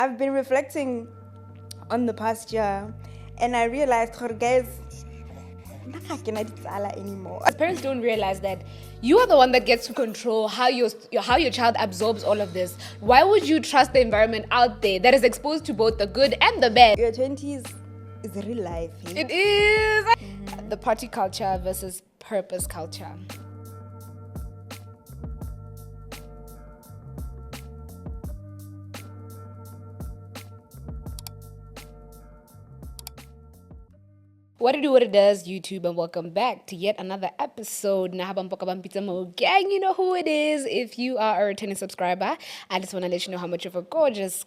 I've been reflecting on the past year, and I realized, guys, I cannot anymore. Parents don't realize that you are the one that gets to control how your child absorbs all of this. Why would you trust the environment out there that is exposed to both the good and the bad? Your 20s is real life. It is. The party culture versus purpose culture. What it does, YouTube, and welcome back to yet another episode. Gang, you know who it is. If you are a returning subscriber, I just want to let you know how much of a gorgeous,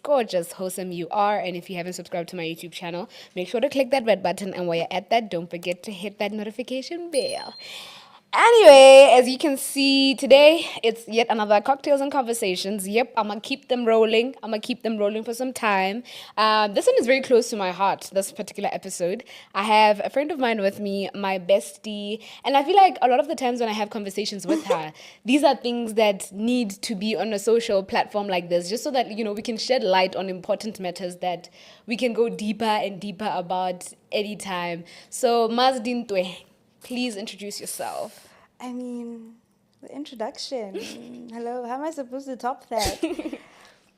wholesome you are. And if you haven't subscribed to my YouTube channel, make sure to click that red button. And while you're at that, don't forget to hit that notification bell. Anyway, as you can see today, it's yet another Cocktails and Conversations. Yep, I'm going to keep them rolling. For some time. This one is very close to my heart, this particular episode. I have a friend of mine with me, my bestie, and I feel like a lot of the times when I have conversations with her, these are things that need to be on a social platform like this, just so that, you know, we can shed light on important matters that we can go deeper and deeper about anytime. So, Mars Dintwe, please introduce yourself. I mean, the introduction. Hello, how am I supposed to top that?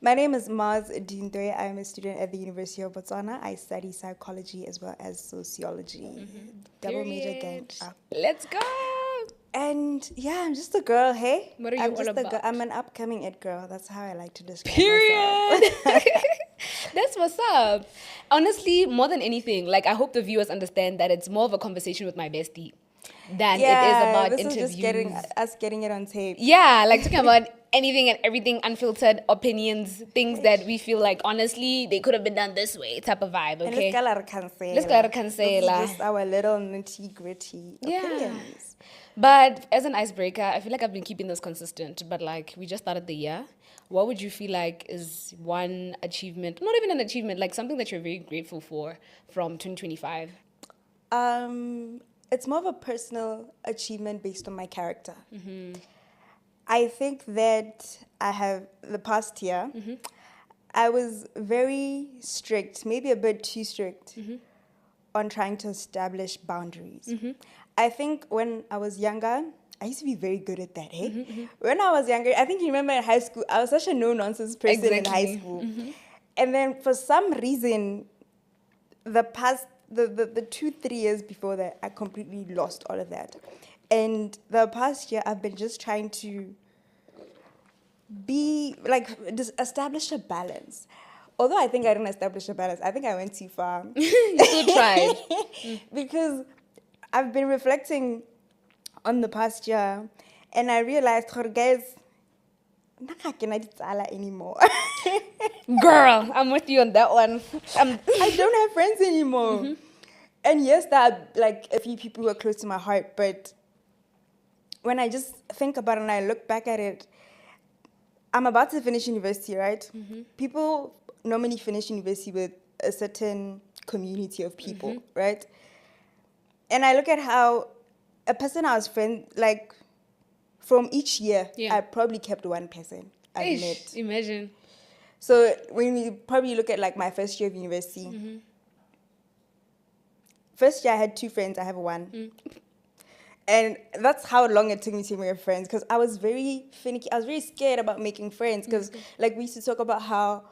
My name is Mars Dintwe. I'm a student at the University of Botswana. I study psychology as well as sociology. Double major gang up. Let's go! And yeah, I'm just a girl, hey? What are you I'm all just about? I'm an upcoming it girl. That's how I like to describe Period! myself. That's what's up. Honestly, more than anything, like, I hope the viewers understand that it's more of a conversation with my bestie than it is about this interviews. is just getting it on tape. Yeah, like talking about anything and everything, unfiltered opinions, things that we feel like, honestly, they could have been done this way, type of vibe, okay? Let's cancel. just our little nitty-gritty opinions. Yeah. But as an icebreaker, I feel like I've been keeping this consistent, but like, we just started the year. What would you feel like is one achievement, not even an achievement, like something that you're very grateful for from 2025? It's more of a personal achievement based on my character. I think that I have, the past year, I was very strict, maybe a bit too strict, on trying to establish boundaries. I think when I was younger, I used to be very good at that, hey? When I was younger, I think you remember in high school, I was such a no-nonsense person in high school. And then for some reason, the 2-3 years before that, I completely lost all of that. And the past year, I've been just trying to be, like, just establish a balance. Although I think I didn't establish a balance, I think I went too far. You still tried. Because I've been reflecting on the past year, and I realized, guys, I cannot anymore. Girl, I'm with you on that one. I don't have friends anymore. And yes, there are like a few people who are close to my heart, but when I just think about it and I look back at it, I'm about to finish university, right? People normally finish university with a certain community of people, right? And I look at how a person I was friend, like, from each year, I probably kept one person I met. Imagine. So when we probably look at, like, my first year of university, first year I had 2 friends, I have 1. And that's how long it took me to make friends, because I was very finicky. I was very scared about making friends, because, like, we used to talk about how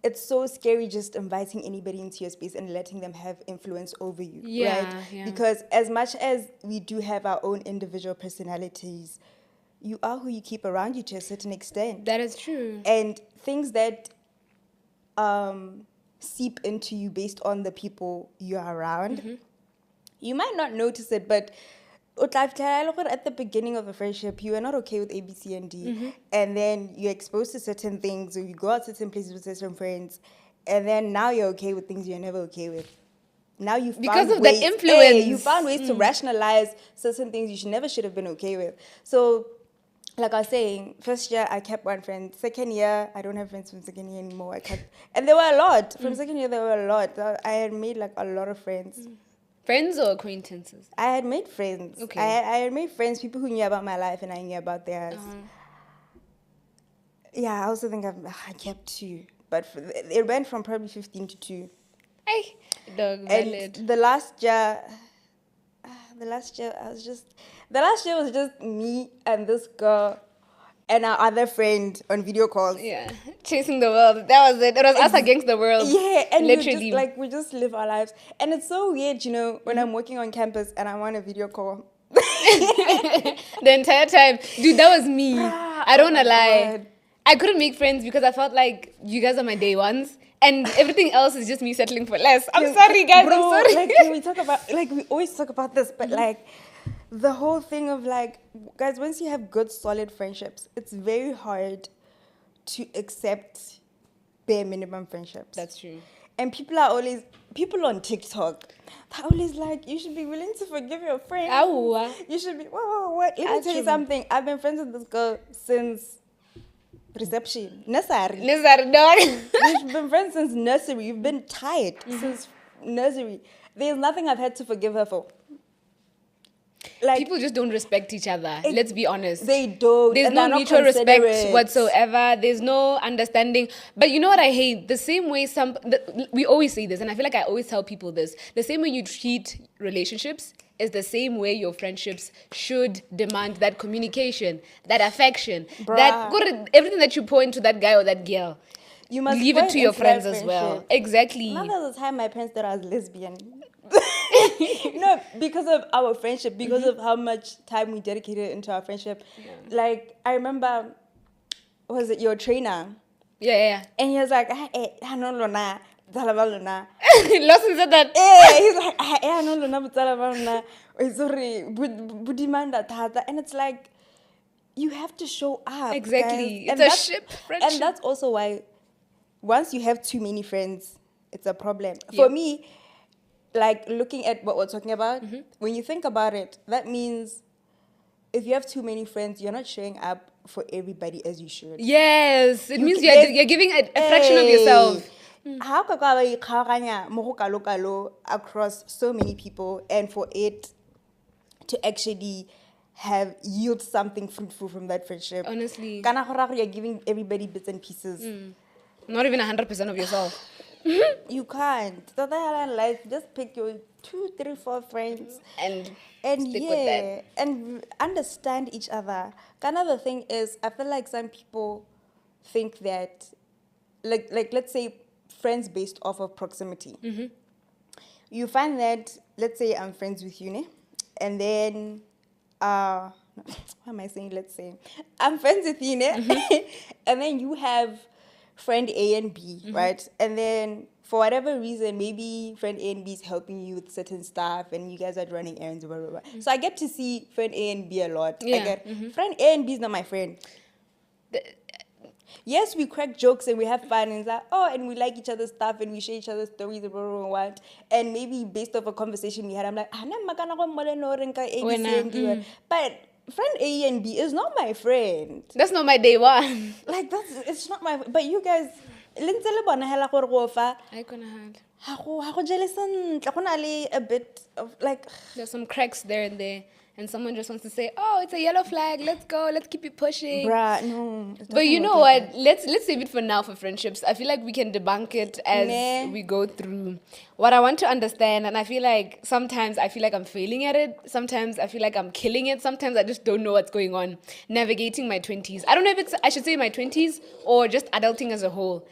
it's so scary just inviting anybody into your space and letting them have influence over you, right? Yeah. Because as much as we do have our own individual personalities, you are who you keep around you to a certain extent. That is true. And things that seep into you based on the people you're around, you might not notice it, but at the beginning of a friendship, you are not okay with A, B, C, and D. And then you're exposed to certain things, or you go out certain places with certain friends, and then now you're okay with things you're never okay with. Now you found because of ways, that influence. You found ways to rationalize certain things you never should have been okay with. So, like I was saying, first year I kept 1 friend. Second year, I don't have friends from second year anymore. And there were a lot. From second year, there were a lot. I had made, like, a lot of friends. Friends or acquaintances? I had made friends. Okay. I had made friends, people who knew about my life and I knew about theirs. Yeah, I also think I kept 2. but it went from probably 15 to 2. Hey, dog, And valid. the last year the last year was just me and this girl and our other friend on video calls. Yeah, chasing the world. That was it. It was us against the world. Yeah, and literally. we just live our lives. And it's so weird, when I'm working on campus and I want a video call. The entire time. Dude, that was me. I don't wanna lie. God. I couldn't make friends because I felt like you guys are my day ones. And everything else is just me settling for less. I'm sorry, guys. Bro, I'm sorry. Like, we always talk about this, but like, the whole thing of like, guys, once you have good, solid friendships, it's very hard to accept bare minimum friendships. That's true. And people on TikTok, they're always like, you should be willing to forgive your friend. Ow. You should be, what? Let me That's tell you true. something. I've been friends with this girl since reception. Nursery. Listen, dog. We've been friends since nursery. We've been tied since nursery. There's nothing I've had to forgive her for. Like, People just don't respect each other. Let's be honest. they don't. There's and they're no not mutual respect considerate. whatsoever. There's no understanding. But you know what I hate? The same way we always say this, and I feel like I always tell people this. The same way you treat relationships is the same way your friendships should demand that communication, that affection, Bruh. everything that you pour into that guy or that girl. You must Leave it point to your into that friends as well. friendship. Exactly. Now there's a time my parents thought I was lesbian. No, because of our friendship, because of how much time we dedicated into our friendship. Yeah. Like, I remember, was it your trainer? Yeah. And he was like, no, Lona, Lona. Lawson said that. He's like, no, Lona, sorry, Budimanda Tata. And it's like, you have to show up. Exactly. Guys. It's a ship friendship. And that's also why once you have too many friends, it's a problem. Yep. For me, like looking at what we're talking about, when you think about it, that means if you have too many friends, you're not showing up for everybody as you should. Yes. It means there's- you're giving a fraction of yourself. How can you ikgolaganya mo go kalo-kalo across so many people and for it to actually yield something fruitful from that friendship? Honestly. Kana go raya gore you're giving everybody bits and pieces. Not even 100% of yourself. You can't. That's in life. Just pick your 2, 3, 4 friends And stick with yeah, and understand each other. Another thing is, I feel like some people think that, like let's say, friends based off of proximity. You find that, let's say I'm friends with you, ne? And then, what am I saying? Let's say I'm friends with you, ne? And then you have friend A and B, right? And then for whatever reason, maybe friend A and B is helping you with certain stuff and you guys are running errands or blah, blah, blah. So I get to see friend A and B a lot. Yeah. Friend A and B is not my friend. Yes, we crack jokes and we have fun and it's like, and we like each other's stuff and we share each other's stories and blah, blah, blah, blah. And maybe based off a conversation we had, I'm like, but friend A and B is not my friend. that's not my day one. Like, it's not my, but you guys, I I gonna have. a bit of like, There's some cracks there and there. And someone just wants to say, oh, it's a yellow flag. Let's go. Let's keep it pushing. bruh, no. But you know what? Let's save it for now for friendships. I feel like we can debunk it as Nah. we go through. What I want to understand, and I feel like sometimes I feel like I'm failing at it. Sometimes I feel like I'm killing it. Sometimes I just don't know what's going on. Navigating my 20s. I don't know if I should say my 20s or just adulting as a whole.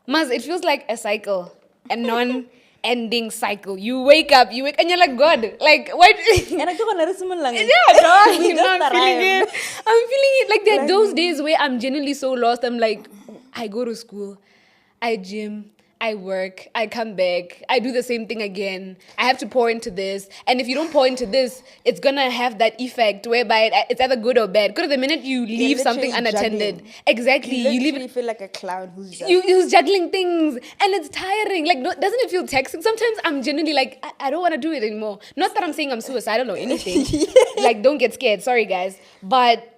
Maz, it feels like a cycle, a non-ending cycle. You wake up, and you're like, God, like, what? And I don't want to Yeah, dog. We You know, just I'm feeling arrived. it. I'm feeling it. Like, there are Like- those days where I'm genuinely so lost. I'm like, I go to school, I gym, I work, I come back, I do the same thing again. I have to pour into this. And if you don't pour into this, it's going to have that effect whereby it's either good or bad. Because the minute you leave something literally unattended, juggling. exactly, You you leave literally it. feel like a clown who's just... Who's juggling things and it's tiring. Like, doesn't it feel taxing? Sometimes I'm genuinely like, I don't want to do it anymore. Not that I'm saying I'm suicidal or anything. Like, don't get scared. Sorry, guys. But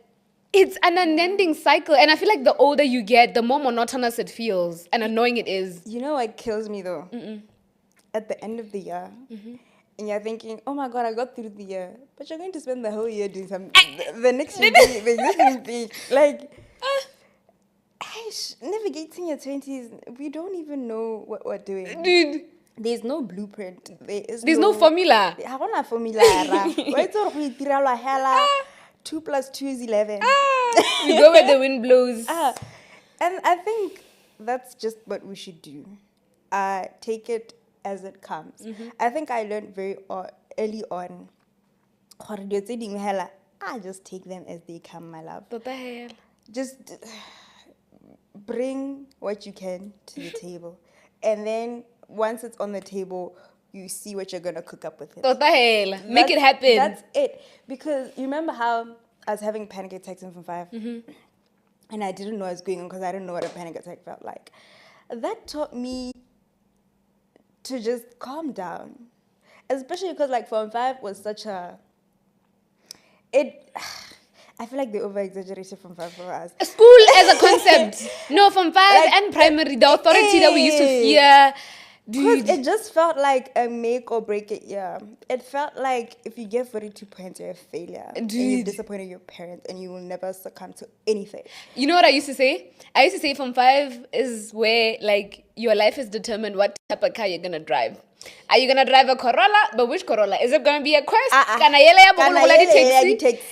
it's an unending cycle. And I feel like the older you get, the more monotonous it feels and annoying it is. You know what kills me though? At the end of the year, and you're thinking, oh my God, I got through the year. But you're going to spend the whole year doing something. The next thing, the existing thing. Like, hey, navigating your 20s, we don't even know what we're doing. Dude. There's no blueprint. There's no formula. Ha gona formula. Right? So we tirala hela 2 + 2 is 11. We go where the wind blows. And I think that's just what we should do. Take it as it comes. I think I learned very early on. I just take them as they come, my love. What the hell? Just bring what you can to the table. And then once it's on the table, you see what you're going to cook up with it. What the hell? Make it happen. That's it. Because you remember how I was having panic attacks in Form 5? And I didn't know what was going on because I didn't know what a panic attack felt like. That taught me to just calm down. Especially because like Form 5 was such a... I feel like they over-exaggerated Form 5 for us. School as a concept. No, Form 5 and primary, the authority that we used to fear. Because it just felt like a make or break it year. It felt like if you get 42 points, you're a failure. And you've disappointed your parents and you will never succumb to anything. You know what I used to say? I used to say Form 5 is where like your life is determined what type of car you're going to drive. Are you going to drive a Corolla? But which Corolla? Is it going to be a Quest? Kana yele ya bogolo taxi?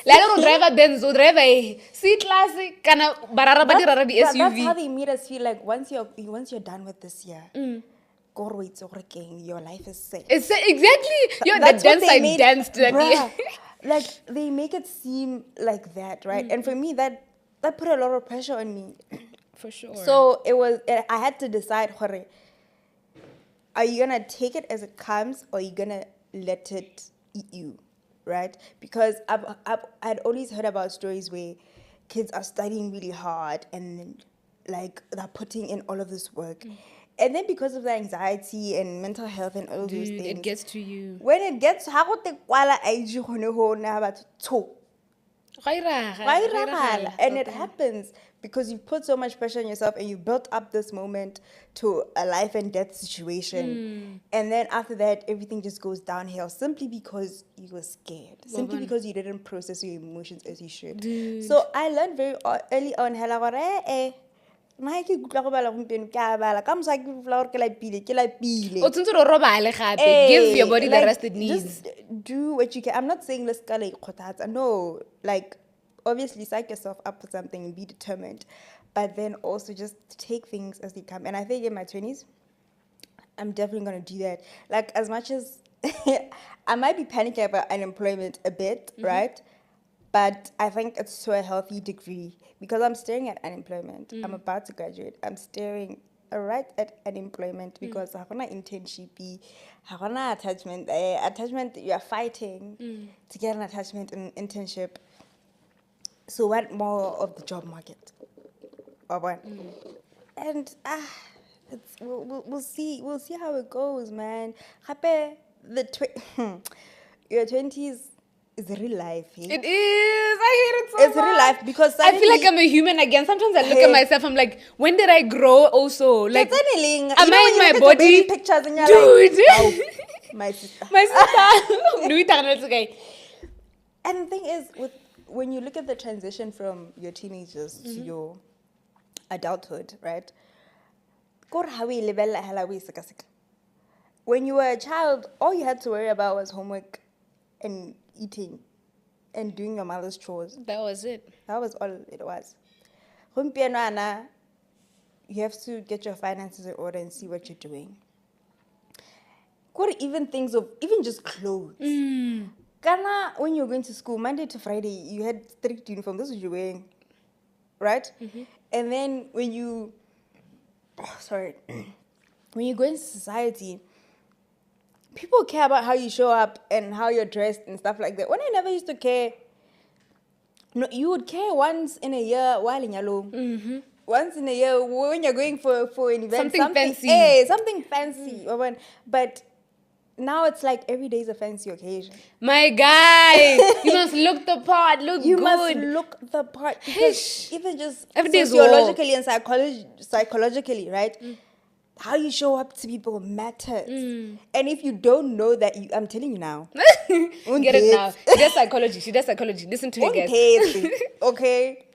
Like will drive a Benz, will drive a C-Class, kana barara ba dirara di SUV. That's how they made us feel like once you're done with this year. Your life is set. It's exactly. The dance I danced. Like they make it seem like that, right? And for me, that put a lot of pressure on me. For sure. So I had to decide, are you gonna take it as it comes, or are you gonna let it eat you, right? Because I'd always heard about stories where kids are studying really hard and like they're putting in all of this work. And then because of the anxiety and mental health and all those things, it gets to you. When it gets, and it happens because you put so much pressure on yourself and you built up this moment to a life and death situation. And then after that, everything just goes downhill simply because you were scared. Simply because you didn't process your emotions as you should. So I learned very early on, give your body the rest it needs. Just do what you can. I'm not saying let's go like no, like obviously psych yourself up for something and be determined, but then also just take things as they come. And I think in my 20s, I'm definitely gonna do that. Like as much as I might be panicking about unemployment a bit, right? But I think it's to a healthy degree because I'm staring at unemployment. I'm about to graduate. I'm staring right at unemployment because I have an internship, I have an attachment. Attachment, you are fighting to get an attachment and an internship. So what more of the job market? Or what? And we'll see. We'll see how it goes, man. Your 20s. It's real life. Eh? It is. I hate it so much. It's real life because I feel like I'm a human again. Sometimes I look at myself. I'm like, when did I grow? Also, like, am I in my body? Pictures and you're dude, like, wow, my sister. My sister. Okay. And the thing is, when you look at the transition from your teenagers to your adulthood, right? When you were a child, all you had to worry about was homework and eating and doing your mother's chores. That was it. That was all it was. You have to get your finances in order and see what you're doing. Even things of, even just clothes. Ghana, when you were going to school, Monday to Friday, you had strict uniform. This is what you're wearing, right? And then when you go into society, people care about how you show up and how you're dressed and stuff like that. When I never used to care, no, you would care once in a year while in yellow. Once in a year when you're going for an event. Something fancy. Something fancy. But now it's like every day is a fancy occasion. My guy, you must look the part, You must look the part. Because even just sociologically and psychologically, right? How you show up to people matters. And if you don't know that, I'm telling you now. Get it now. She does psychology. Listen to her, guys. Okay?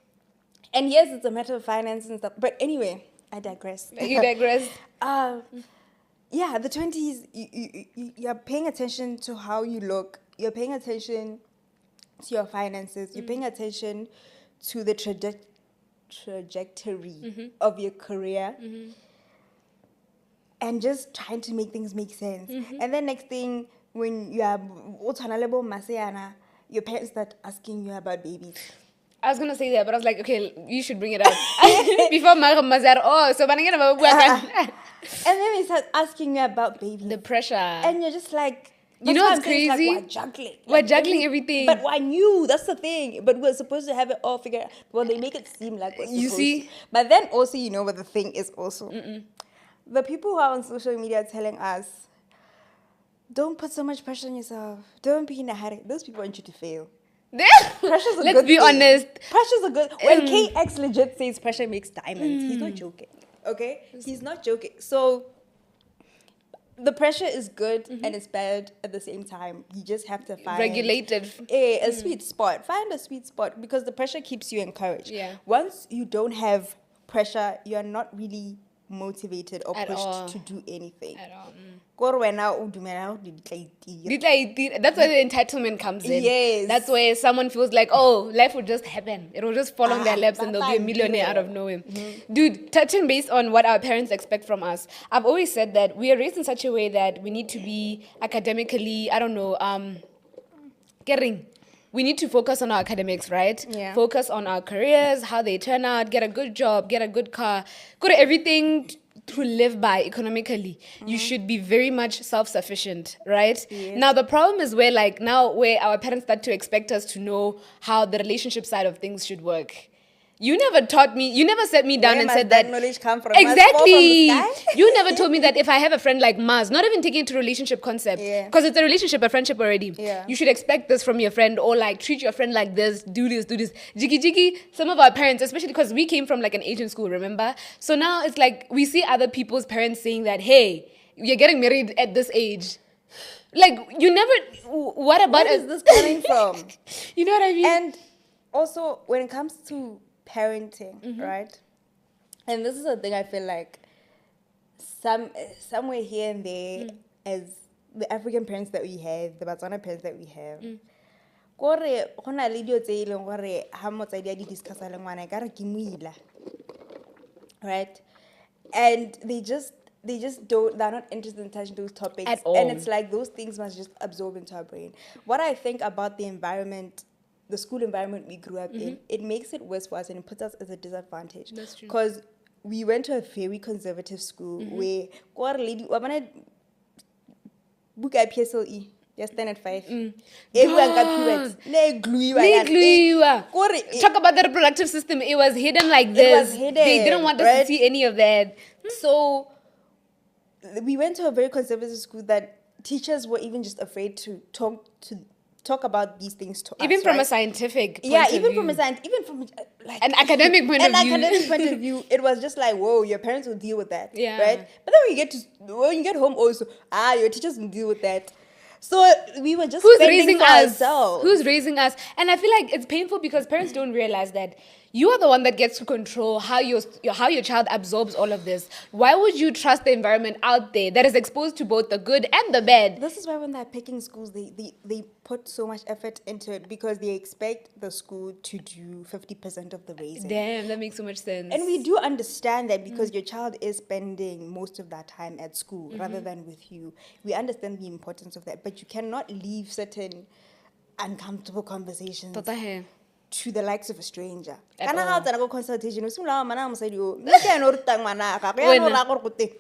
And yes, it's a matter of finance and stuff. But anyway, I digress. You digress. Yeah, the 20s, you're paying attention to how you look. You're paying attention to your finances. You're paying attention to the trajectory of your career. And just trying to make things make sense. And then next thing, when you are your parents start asking you about babies. I was gonna say that, but I was like, okay, you should bring it up before Mazar. Oh, so And then they start asking you about babies. the pressure, And you're just like, you know, it's crazy. Like, we're juggling. We're juggling everything. But we're new. That's the thing. But we're supposed to have it all figured out. Well, they make it seem like we're supposed You see? to. But then also, you know what the thing is also? The people who are on social media telling us, don't put so much pressure on yourself. Don't be in a hurry. Those people want you to fail. Pressure's a Let's good be thing. honest. Pressure's a good. When KX legit says pressure makes diamonds, he's not joking. Okay, he's not joking. So the pressure is good and it's bad at the same time. You just have to find Regulated. a sweet spot. Find a sweet spot because the pressure keeps you encouraged. Yeah. Once you don't have pressure, you are not really motivated or At pushed all. to do anything. At all. Kore wena o dumela hore di tla itira. That's where the entitlement comes in. Yes. That's where someone feels like, oh, life will just happen. It will just fall on their laps and they'll be a millionaire out of nowhere. Dude, touching base on what our parents expect from us, I've always said that we are raised in such a way that we need to be academically, caring. We need to focus on our academics, right? Yeah. Focus on our careers, how they turn out, get a good job, get a good car, go to everything to live by economically. You should be very much self-sufficient, right? Yes. Now, the problem is where our parents start to expect us to know how the relationship side of things should work. You never taught me, you never sat me down Where and must said that. knowledge come from? Exactly. Must fall from the sky? You never told me that if I have a friend like Mars, not even taking it to relationship concept, Yeah. because it's a relationship, a friendship already. Yeah. You should expect this from your friend, or like treat your friend like this, do this. Jiggy. Some of our parents, especially because we came from like an Asian school, remember? So now it's like we see other people's parents saying that, hey, you're getting married at this age. Like, you never, what about Where is this coming from? You know what I mean? And also, when it comes to parenting, right? And this is a thing I feel like somewhere here and there, as the African parents that we have, the Botswana parents that we have, kore go na le dio tse e leng gore ha motsadi a di discussa le ngwana ka re ke moila, right? And they're not interested in touching those topics At all. And it's like those things must just absorb into our brain. What I think about the environment, the school environment we grew up in, it makes it worse for us and it puts us at a disadvantage. That's true. Because we went to a very conservative school where kore lady wabana book PSLE, you stand at 5. Everyone got periods. Talk about the reproductive system. It was hidden like this. It was hidden, They didn't want us right? to see any of that. So we went to a very conservative school that teachers were even just afraid to talk about these things to us. Even from a right? scientific point Yeah, of even view. from a science, even from like An academic point of view. An academic point of view, it was just like, whoa, your parents will deal with that, Yeah. right? But then when you get home, also, your teachers will deal with that. So we were just Who's spending raising for us? ourselves. Who's raising us? And I feel like it's painful because parents don't realize that you are the one that gets to control how your child absorbs all of this. Why would you trust the environment out there that is exposed to both the good and the bad? This is why when they're picking schools, they put so much effort into it because they expect the school to do 50% of the raising. Damn, that makes so much sense. And we do understand that because your child is spending most of that time at school rather than with you. We understand the importance of that, but you cannot leave certain uncomfortable conversations Tota he. to the likes of a stranger. At Kana all. ga o tsena go consultation, o simolola mana mosadi o, "Nna ke ena o rutang ngwana ga go, ya no ra gore go teng."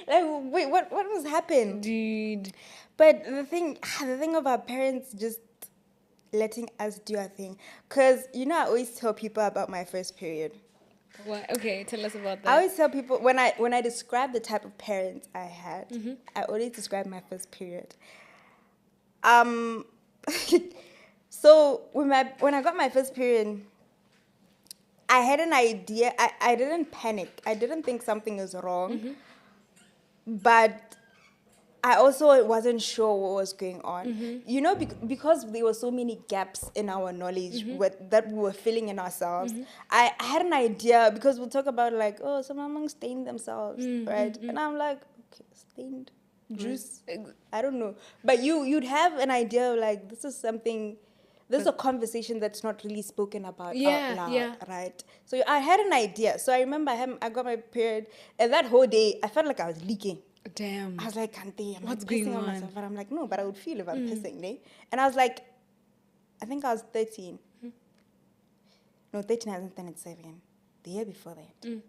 Like, wait, what was happened? Dude. But the thing of our parents just letting us do our thing. Because, I always tell people about my first period. What? Okay, tell us about that. I always tell people, when I describe the type of parents I had, I always describe my first period. So when I got my first period, I had an idea. I didn't panic. I didn't think something was wrong. But I also wasn't sure what was going on. You know, because there were so many gaps in our knowledge that we were filling in ourselves. I had an idea, because we'll talk about like, oh, some among stained themselves, right? And I'm like, okay, stained juice. I don't know. But you'd have an idea of like, this is a conversation that's not really spoken about out loud, right? So I had an idea. So I remember I got my period, and that whole day I felt like I was leaking. Damn. I was like, Kante, I'm What's pissing going on on? myself. And I'm like, no, but I would feel if I'm pissing, ne? And I was like, I think I was 13. No, 13, I wasn't 7. The year before that.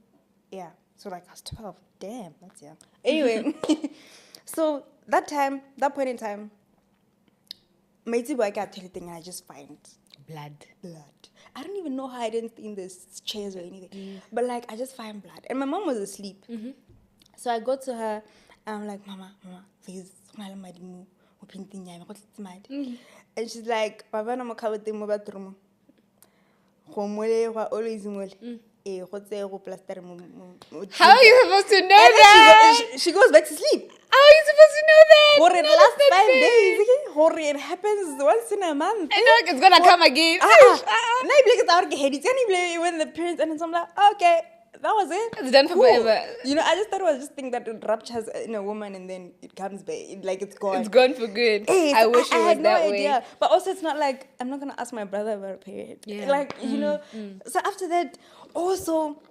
Yeah. So like I was 12. Damn, that's young. Anyway, so that point in time, my I got everything, and I just find Blood. I don't even know how I didn't stain the chairs or anything. But like, I just find blood. And my mom was asleep. So I go to her, and I'm like, Mama, please, and she's like, Papa, I'm going to go bathroom. Always How are you supposed to know that? She goes back to sleep. How are you supposed to know that? For the last 5 days, it happens once in a month. I know it's gonna come again. When the parents, and I'm like, okay, that was it. It's done for forever. You know, I just thought it was just thing that it ruptures in a woman and then it comes back. It's gone. It's gone for good. Hey, I wish it was had that no way. idea. But also, it's not like I'm not gonna ask my brother about a period. Yeah. Like, you know. So after that, also,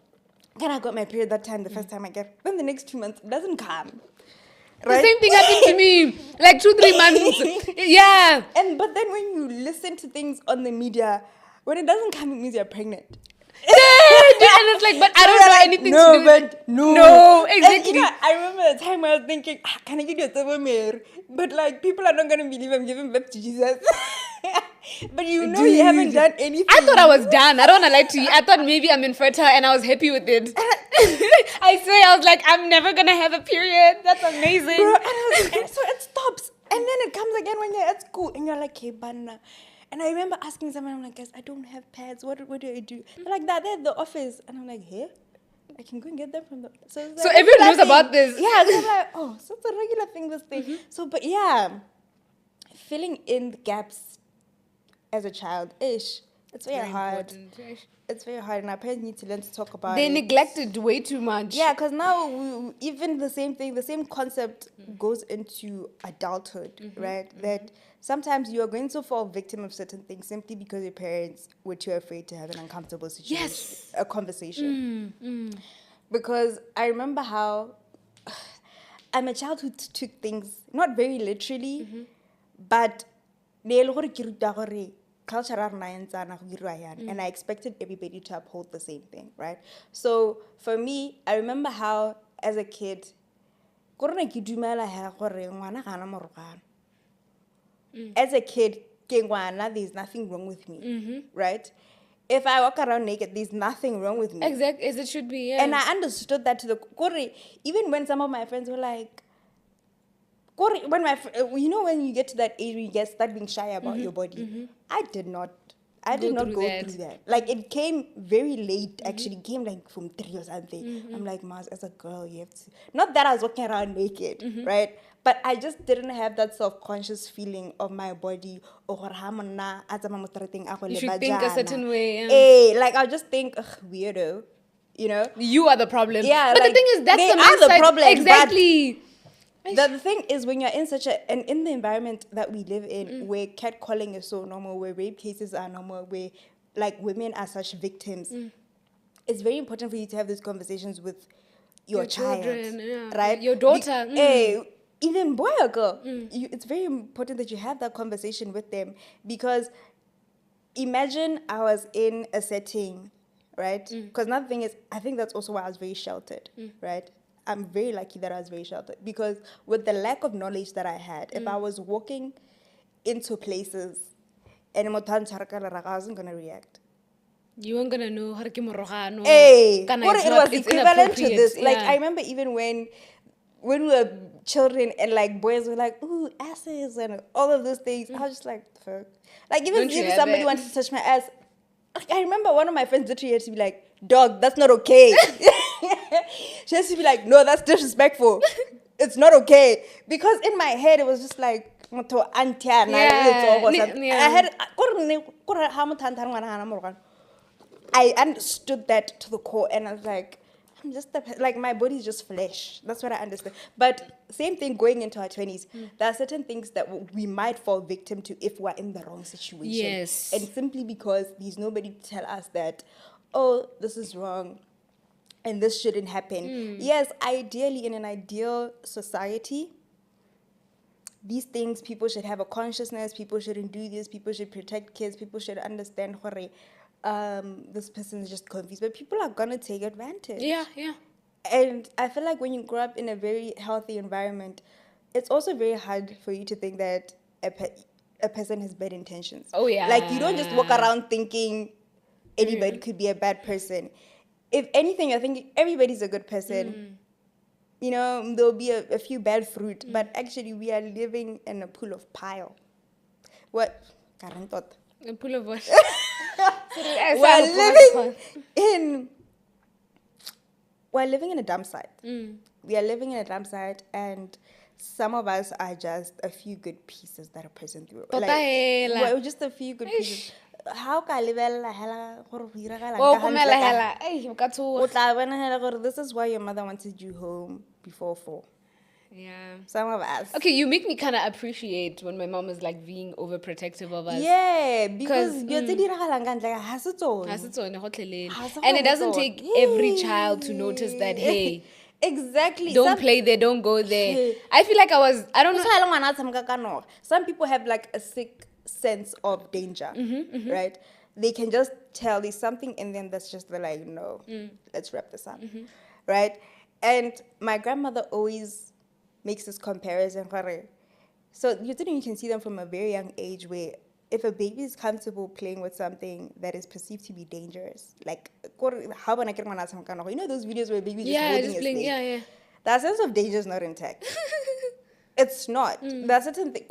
then I got my period that time, the first time I get. Then the next 2 months, it doesn't come. Right? The same thing happened to me. Like 2-3 months. Yeah. But then when you listen to things on the media, when it doesn't come, it means you're pregnant. And it's like, but I don't know anything to do with it. No, exactly. And, you know, I remember the time where I was thinking, can I give you a thermometer? But like, people are not going to believe I'm giving birth to Jesus. But you know, you haven't done anything. I thought I was done. I don't want to lie to you. I thought maybe I'm infertile and I was happy with it. I swear, I was like, I'm never going to have a period. That's amazing. Bro, and so it stops. And then it comes again when you're at school. And you're like, hey, banana. And I remember asking someone, I'm like, guys, I don't have pads. What do I do? They're like, they're at the office. And I'm like, hey, I can go and get them from the... So everyone knows about this. Yeah, so I'm like, oh, so it's a regular thing, this thing. So, but yeah, filling in the gaps as a child, it's very hard. It's very hard, and our parents need to learn to talk about They it. neglected way too much. Yeah, because now even the same thing, the same concept goes into adulthood, right? That sometimes you are going to fall victim of certain things simply because your parents were too afraid to have an uncomfortable situation, a conversation. Because I remember how I'm a child who took things not very literally, but cultural and I expected everybody to uphold the same thing, right? So for me, I remember how as a kid, as a kid, there's nothing wrong with me, right? If I walk around naked, there's nothing wrong with me. Exactly, as it should be, yeah. And I understood that to the core. Even when some of my friends were like, when you get to that age where you start being shy about your body, I did not go through that. Like, it came very late, actually. It came like from 3 or something. I'm like, Mars, as a girl, you have to... Not that I was walking around naked, right? But I just didn't have that self-conscious feeling of my body. You should think a certain way. Yeah. Hey, like, I'll just think, weirdo. You know? You are the problem. Yeah, but like, the thing is, that's they the are mindset. the problem. Exactly. The thing is, when you're in in the environment that we live in, where catcalling is so normal, where rape cases are normal, where like women are such victims, it's very important for you to have these conversations with your child, children, right? Your daughter. Even boy or girl, it's very important that you have that conversation with them, because imagine I was in a setting, right? Because another thing is, I think that's also why I was very sheltered, right? I'm very lucky that I was very sheltered, because with the lack of knowledge that I had, if I was walking into places and I wasn't going to react. You weren't going to know how to give morogano. Hey, it was equivalent to this. Like, I remember even when we were children and like boys were like, ooh, asses and all of those things, I was just like, fuck. Like, even if somebody wanted to touch my ass, like, I remember one of my friends literally had to be like, dog, that's not okay. She has to be like, no, that's disrespectful. it's not okay. Because in my head, it was just like, I understood that to the core, and I was like, I'm just like, my body's just flesh. That's what I understood. But same thing going into our 20s. There are certain things that we might fall victim to if we're in the wrong situation. Yes. And simply because there's nobody to tell us that, oh, this is wrong and this shouldn't happen. Yes, ideally, in an ideal society, these things, people should have a consciousness, people shouldn't do this, people should protect kids, people should understand this person is just confused. But people are going to take advantage. Yeah. And I feel like when you grow up in a very healthy environment, it's also very hard for you to think that a person has bad intentions. Oh, yeah. Like, you don't just walk around thinking anybody could be a bad person. If anything, I think everybody's a good person. You know, there'll be a few bad fruit, but actually we are living in a pool of pile. What? A pool of what? We're living in a dump site. We are living in a dump site, and some of us are just a few good pieces that are present through. We're just a few good pieces. How can this is why your mother wanted you home before 4. Yeah. Some of us. Okay, you make me kind of appreciate when my mom is like being overprotective of us. Yeah, because and it doesn't take every child to notice that, hey, exactly. Don't play there, don't go there. I feel like I don't know. Some people have like a sick sense of danger, right? They can just tell there's something in them that's just like, no, let's wrap this up, right? And my grandmother always makes this comparison. So you can see them from a very young age where if a baby is comfortable playing with something that is perceived to be dangerous, like, you know those videos where babies just holding a snake? That sense of danger is not intact. It's not. There's certain thing,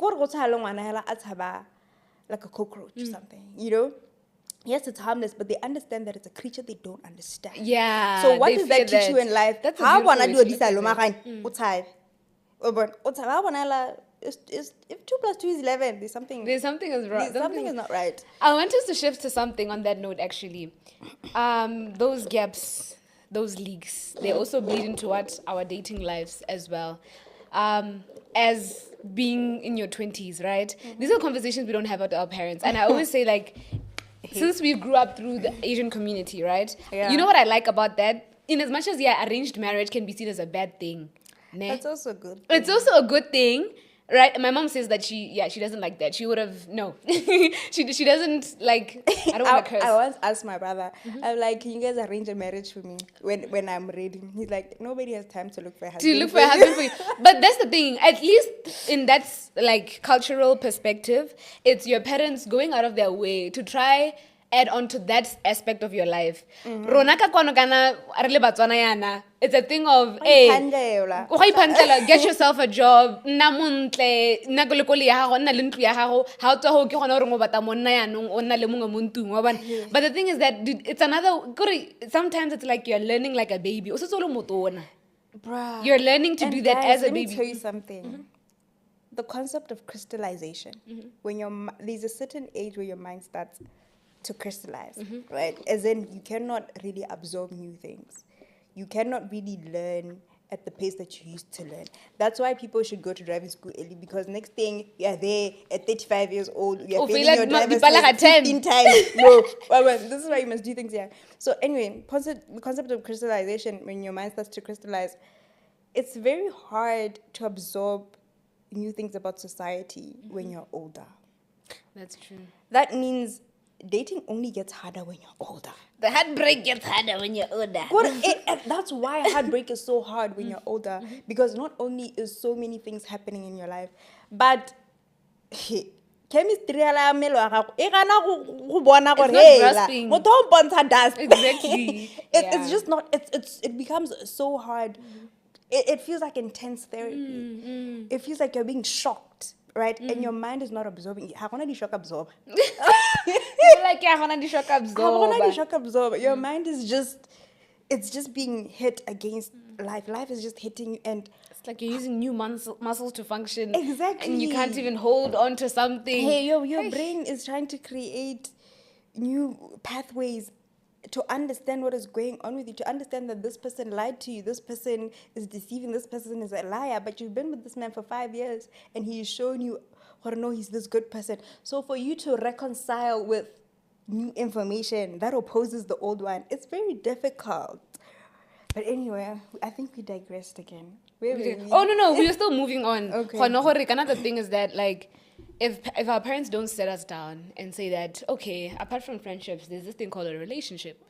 like a cockroach or something, you know? Yes, it's harmless, but they understand that it's a creature they don't understand. Yeah. So what does that teach you in life? That's how wanna do this if 2 plus 2 is 11, there's something is wrong. Something is not right. I want us to shift to something on that note, actually. Those gaps, those leaks, they also bleed into our dating lives as well. As being in your 20s, right? These are conversations we don't have with our parents. And I always say, like, since we grew up through the Asian community, right? Yeah. You know what I like about that? In as much as, arranged marriage can be seen as a bad thing. That's also good. It's also a good thing, right? My mom says that she doesn't like that. She would have, no. she doesn't like, I don't want to curse. I once asked my brother, I'm like, can you guys arrange a marriage for me when I'm ready? He's like, nobody has time to look for a husband. For you. But that's the thing, at least in that like cultural perspective, it's your parents going out of their way to try add on to that aspect of your life. It's a thing of, hey, get yourself a job. But the thing is that it's another, sometimes it's like you're learning like a baby. Bruh. You're learning to do that as a baby. Let me tell you something. The concept of crystallization, when there's a certain age where your mind starts to crystallize, right? As in, you cannot really absorb new things. You cannot really learn at the pace that you used to learn. That's why people should go to driving school early, because next thing you're there at 35 years old, you're failing your driver's test 15 times. No, this is why you must do things here. So anyway, the concept of crystallization, when your mind starts to crystallize, it's very hard to absorb new things about society when you're older. That's true. That means dating only gets harder when you're older. The heartbreak gets harder when you're older. That's why heartbreak is so hard when you're older, because not only is so many things happening in your life, but chemistry Exactly. It's just not. It becomes so hard. It feels like intense therapy. It feels like you're being shocked, right? And your mind is not absorbing. How can you shock absorb? Your mind is just, it's just being hit against life. Life is just hitting you, and it's like you're using new muscles to function. Exactly. And you can't even hold on to something. Hey, your brain is trying to create new pathways to understand what is going on with you, to understand that this person lied to you, this person is deceiving, this person is a liar, but you've been with this man for 5 years and he's shown you, or no, he's this good person. So for you to reconcile with new information that opposes the old one, it's very difficult. But anyway, I think we digressed again. Where were we? Oh, no, we are still moving on. Okay. Another thing is that, like, if our parents don't set us down and say that, okay, apart from friendships, there's this thing called a relationship.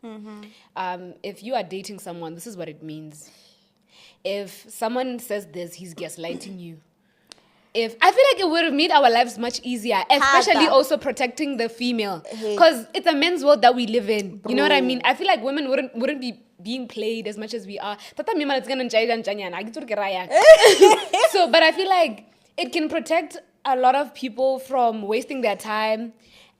If you are dating someone, this is what it means. If someone says this, he's gaslighting you. I feel like it would have made our lives much easier, especially also protecting the female, because it's a men's world that we live in. You know what I mean? I feel like women wouldn't be being played as much as we are. So, but I feel like it can protect a lot of people from wasting their time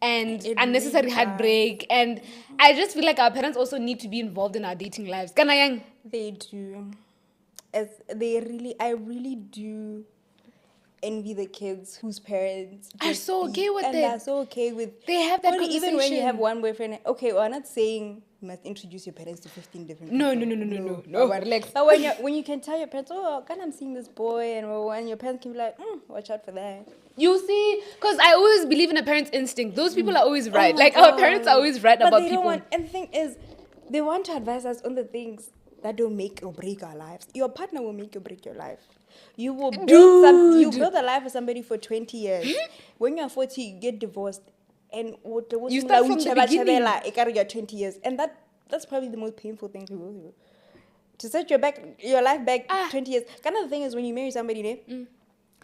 and unnecessary heartbreak. And I just feel like our parents also need to be involved in our dating lives. They do. I really do envy the kids whose parents are so okay with it. And they're so okay with... They have that conversation. Even when you have one boyfriend... Okay, we're not saying you must introduce your parents to 15 different people. No. Relax. But when you can tell your parents, oh, I'm seeing this boy, and your parents can be like, watch out for that. You see? Because I always believe in a parent's instinct. Those people are always right. Like, our parents are always right about people. And the thing is, they want to advise us on the things that don't make or break our lives. Your partner will make or break your life. You will build a life with somebody for 20 years. When you're 40, you get divorced. And you start from the beginning. You're 20 years. And that's probably the most painful thing to go through. To set your life back 20 years. Kind of the thing is when you marry somebody,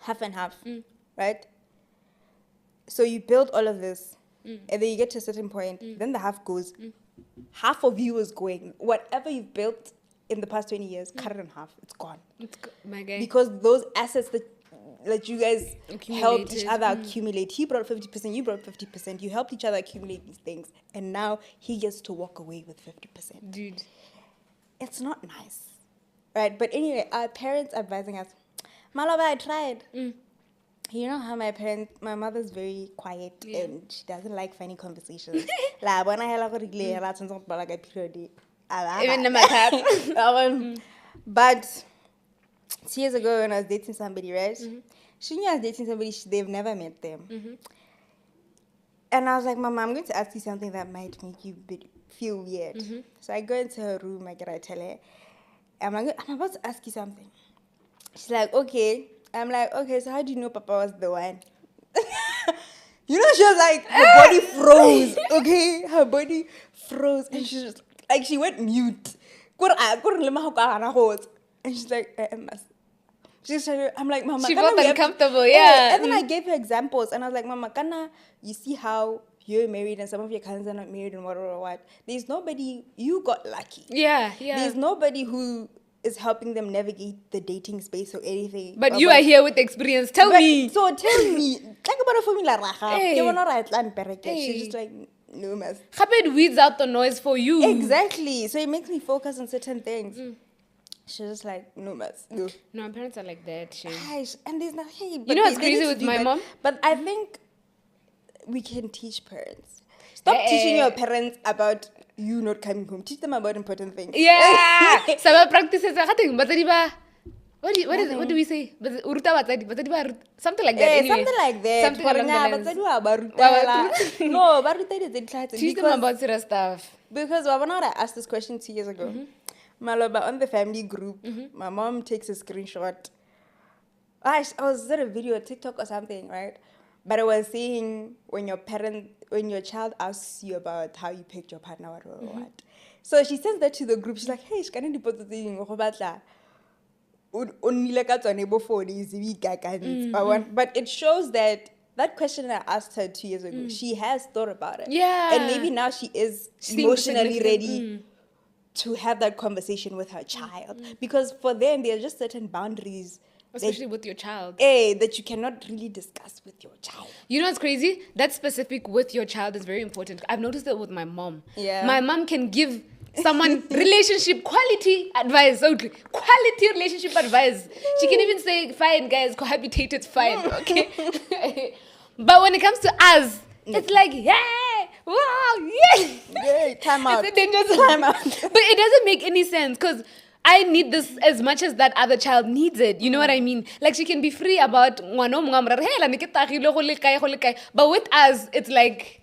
half and half, right? So you build all of this. And then you get to a certain point. Then the half goes. Half of you is going. Whatever you've built in the past 20 years, cut it in half. It's gone. My guy. Because those assets that you guys helped each other accumulate. He brought 50%, you brought 50%. You helped each other accumulate these things. And now he gets to walk away with 50%. Dude. It's not nice. Right? But anyway, our parents advising us, Malava, I tried. You know how my mother's very quiet and she doesn't like funny conversations. Even in my past. But 2 years ago when I was dating somebody, right? She knew I was dating somebody, they've never met them. And I was like, Mama, I'm going to ask you something that might make you feel weird. So I go into her room, I tell her, I'm about to ask you something. She's like, okay. I'm like, okay, so how do you know Papa was the one? You know, she was like, her body froze, okay? Her body froze. And she just, like, she went mute. And she's like, I'm like, Mama, she felt uncomfortable, yeah. And then I gave her examples, and I was like, Mama, you see how you're married and some of your cousins are not married and what. There's nobody, you got lucky. Yeah. There's nobody who is helping them navigate the dating space or anything. But you are here with experience. Tell me. So tell me. Talk about a formula. She's just like, no, mas. It weeds out the noise for you. Exactly. So it makes me focus on certain things. She's just like, no, mas. No, my parents are like that. And there's not, hey, you know what's crazy with my mom? But I think we can teach parents. Stop teaching your parents about you not coming home. Teach them about important things. Yeah. Some practices are happening, but what do we say? Something like that. Yeah, anyway. something like that. Something along the lines. No, teach them about serious stuff. Because when I asked this question 2 years ago, Maloba on the family group, my mom takes a screenshot. I was at a video, TikTok or something, right? But I was saying when your child asks you about how you picked your partner or what. So she sends that to the group. She's like, hey, she can't put the thing. But it shows that question I asked her 2 years ago, she has thought about it. Yeah. And maybe now she is emotionally ready to have that conversation with her child. Because for them, there are just certain boundaries. Especially with your child. That you cannot really discuss with your child. You know what's crazy? That specific with your child is very important. I've noticed it with my mom. Yeah. My mom can give someone relationship quality advice. Okay, quality relationship advice. She can even say, "Fine, guys, cohabitate. It's fine." Okay. But when it comes to us, it's like, yeah, wow, yeah. Yeah, time out. It's a dangerous Time out. But it doesn't make any sense because I need this as much as that other child needs it. You know what I mean? Like she can be free about but with us, it's like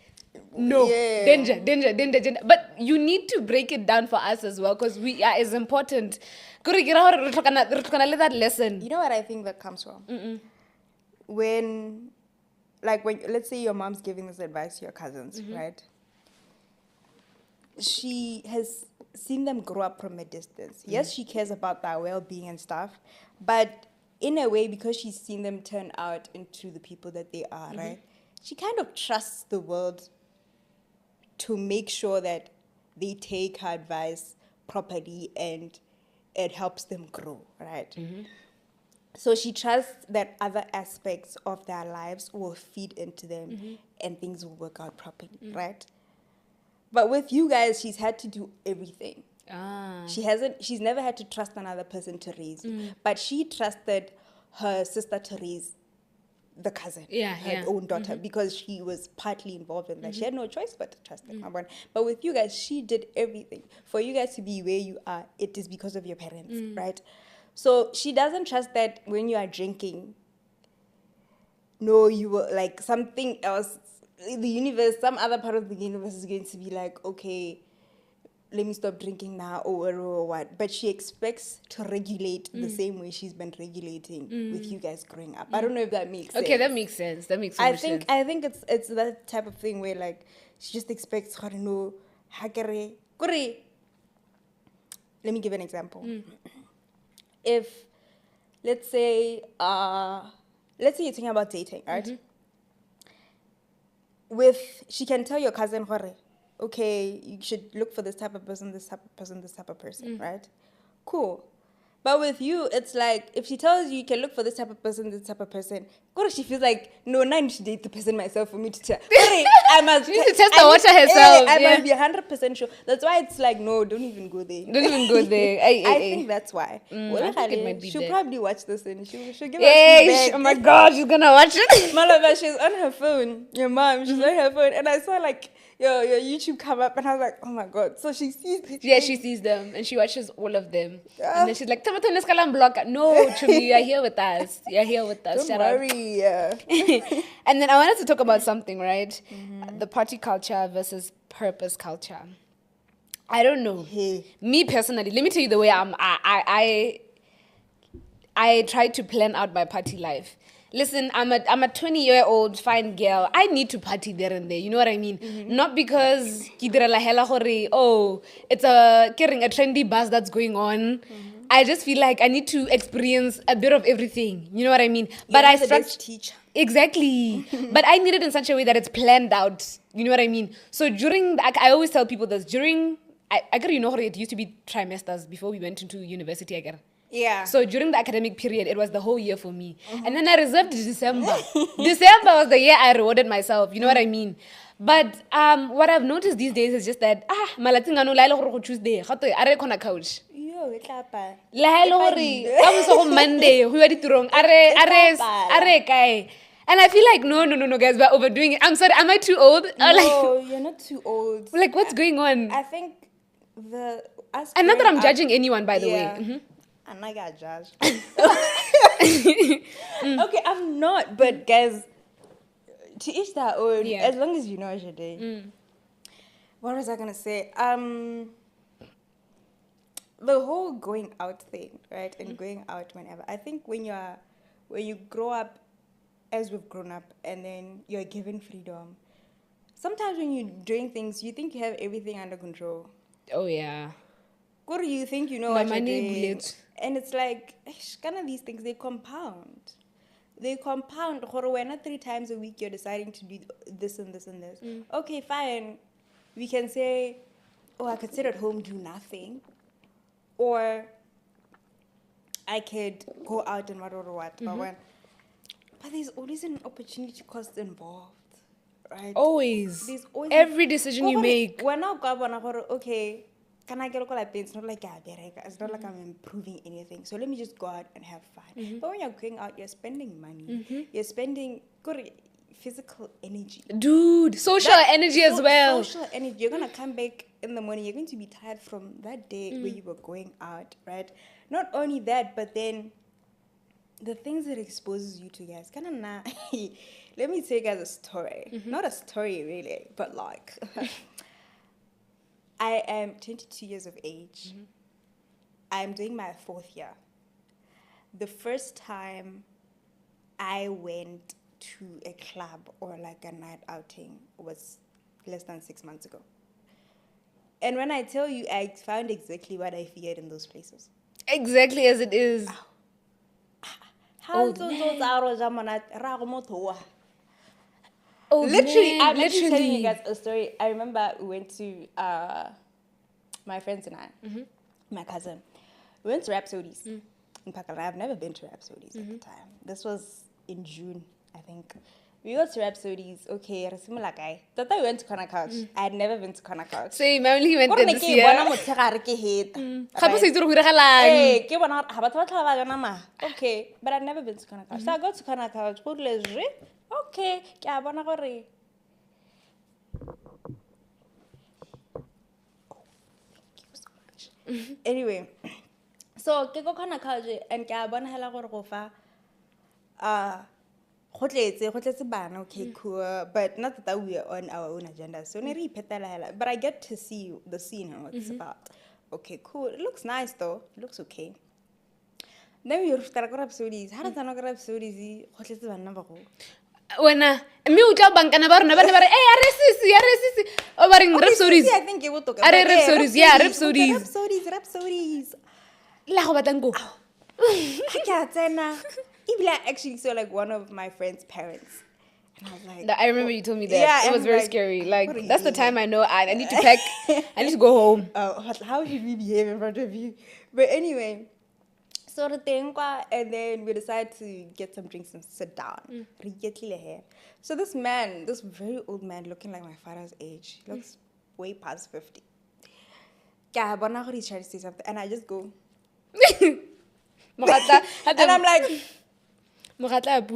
no, Yeah. danger. But you need to break it down for us as well because we are as important. That lesson. You know what I think that comes from? When let's say your mom's giving this advice to your cousins, right? She has seen them grow up from a distance. Yes, she cares about their well-being and stuff, but in a way, because she's seen them turn out into the people that they are, right? She kind of trusts the world to make sure that they take her advice properly and it helps them grow, right? So she trusts that other aspects of their lives will feed into them and things will work out properly, right? But with you guys, she's had to do everything. She's never had to trust another person to raise you. But she trusted her sister to raise the cousin, her own daughter, because she was partly involved in that. She had no choice but to trust them. But with you guys, she did everything. For you guys to be where you are, it is because of your parents, right? So she doesn't trust that when you are drinking, no, you will like something else. The universe, some other part of the universe is going to be like, okay, let me stop drinking now or what. But she expects to regulate the same way she's been regulating with you guys growing up. I don't know if that makes sense. Okay, that makes sense. That makes sense. I think it's that type of thing where like she just expects her to know. Let me give an example. If let's say you're talking about dating, right? She can tell your cousin, okay, you should look for this type of person, this type of person, this type of person, right? Cool. But with you, it's like, if she tells you can look for this type of person, this type of person, she feels like, no, now I need to date the person myself for me to tell. I must. She needs to test the water herself. I must be 100% sure. That's why it's like, no, don't even go there. Don't even go there. I think that's why. I think it might be she'll there. probably watch this and she'll give us feedback. Oh my God, she's gonna watch it. Malava, she's on her phone. Your mom, she's on her phone. And I saw like your YouTube come up and I was like, oh my God. So she sees these Yeah, she sees them and she watches all of them. And then she's like, block. No, Chumi, you're here with us. You're here with us. Don't Shut worry. And then I wanted to talk about something, right? The party culture versus purpose culture. I don't know. Me personally, let me tell you the way I try to plan out my party life. Listen, I'm a 20-year-old fine girl. I need to party there and there. You know what I mean? Not because it's a trendy buzz that's going on. I just feel like I need to experience a bit of everything. You know what I mean? But I teacher. Exactly. But I need it in such a way that it's planned out. You know what I mean? So I always tell people this. It used to be trimesters before we went into university, Yeah. So during the academic period, it was the whole year for me. And then I reserved December. December was the year I rewarded myself. You know what I mean? But what I've noticed these days is just that, Tuesday, are on a couch. Monday, and I feel like, no, guys, we're overdoing it. I'm sorry, am I too old? No, you're not too old. Like, what's going on? I think and not that I'm judging anyone, by the way. And I got judged. Okay, I'm not, but guys, to each their own. Yeah. As long as you know what you're doing. What was I gonna say? The whole going out thing, right? And going out whenever. I think when you grow up, as we've grown up, and then you're given freedom. Sometimes when you're doing things, you think you have everything under control. Oh yeah. What do you think you know what you're doing? And it's like, kind of these things, they compound. When 3 times a week you're deciding to do this and this and this. Okay, fine. We can say, I could sit at home, do nothing. Or I could go out and what. But there's always an opportunity cost involved, right? Always. There's always every decision you make. When I go, okay, can I get a like it's not like it's not like I'm improving anything. So let me just go out and have fun. But when you're going out, you're spending money. You're spending good physical energy. Dude, social energy as well. Social energy. You're gonna come back in the morning. You're going to be tired from that day where you were going out, right? Not only that, but then the things that exposes you to guys. Let me tell you guys a story. Not a story really, but like I am 22 years of age. I'm doing my 4th year. The first time I went to a club or like a night outing was less than 6 months ago. And when I tell you, I found exactly what I feared in those places. Exactly as it is. Literally, I'm actually telling literally. you guys a story. I remember we went to my friends and I, my cousin. We went to Rhapsodies in Pakala. I've never been to Rhapsodies at the time. This was in June, I think. We go to Rhapsodies. Okay, guy. That time we went to Corner Couch. I had never been to Corner Couch. Same, I only went there this year. Okay, but I've never been to Corner Couch. So I go to Corner Couch. Okay, anyway, so ke go khona khaje and ke a bona hela gore go fa go tletse bana, okay, cool, but not that we are on our own agenda. So ne re iphetela hela, but I get to see the scene and what it's about. Okay, cool. It looks nice though. It looks okay. Then we start go Rhapsodies. How does that go Rhapsodies? Go tletse bana ba go. Wena mme o tla bankana ba rona ba ne ba re aresisi o ba reng Rhapsodies. I think it would talk Are Rhapsodies, yeah, Rhapsodies. La go batlang go. I actually saw like one of my friend's parents. And I was like, I remember you told me that. Yeah, it was very like, scary. Like, what are you that's the doing? time I know I need to pack. I need to go home. How should we behave in front of you? But anyway, so the thing, and then we decided to get some drinks and sit down. So this man, this very old man, looking like my father's age, looks way past 50. He's trying to say something, and I just go. And I'm like, no, sharp.